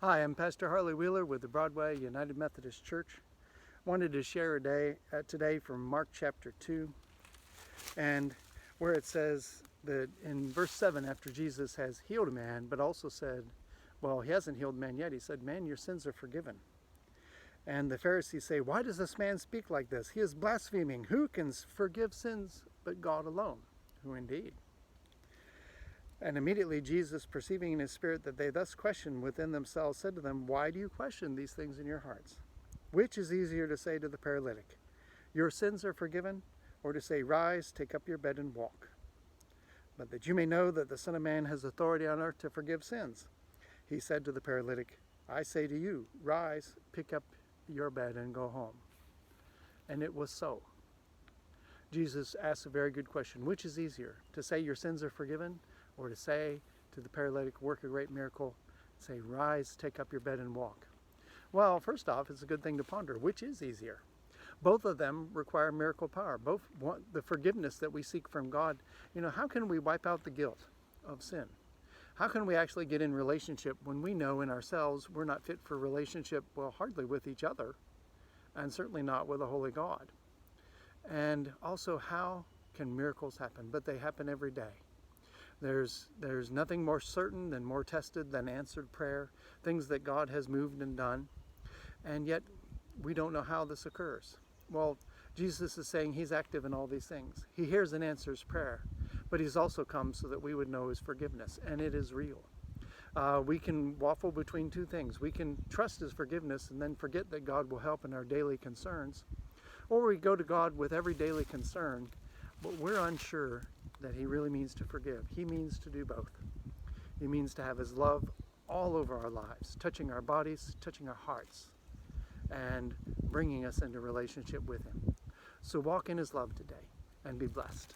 Hi, I'm Pastor Harley Wheeler with the Broadway United Methodist Church. Wanted to share today from Mark chapter 2, and where it says that in verse 7, after Jesus has healed a man, but also said, well, he hasn't healed man yet. He said, man, your sins are forgiven. And the Pharisees say, why does this man speak like this? He is blaspheming. Who can forgive sins but God alone? Who indeed? And immediately Jesus, perceiving in his spirit that they thus questioned within themselves, said to them, why do you question these things in your hearts? Which is easier to say to the paralytic, your sins are forgiven, or to say, rise, take up your bed and walk? But that you may know that the Son of Man has authority on earth to forgive sins, he said to the paralytic, I say to you, rise, pick up your bed and go home. And it was so. Jesus asked a very good question. Which is easier, to say your sins are forgiven, or to say to the paralytic, work a great miracle, say, rise, take up your bed and walk? Well, first off, it's a good thing to ponder. Which is easier? Both of them require miracle power. Both want the forgiveness that we seek from God. How can we wipe out the guilt of sin? How can we actually get in relationship when we know in ourselves we're not fit for relationship, well, hardly with each other, and certainly not with a holy God? And also, how can miracles happen? But they happen every day. There's nothing more certain than more tested than answered prayer, things that God has moved and done, and yet we don't know how this occurs. Well, Jesus is saying he's active in all these things. He hears and answers prayer, but he's also come so that we would know his forgiveness, and it is real. We can waffle between two things. We can trust his forgiveness and then forget that God will help in our daily concerns, or we go to God with every daily concern, but we're unsure that he really means to forgive. He means to do both. He means to have his love all over our lives, touching our bodies, touching our hearts, and bringing us into relationship with him. So walk in his love today and be blessed.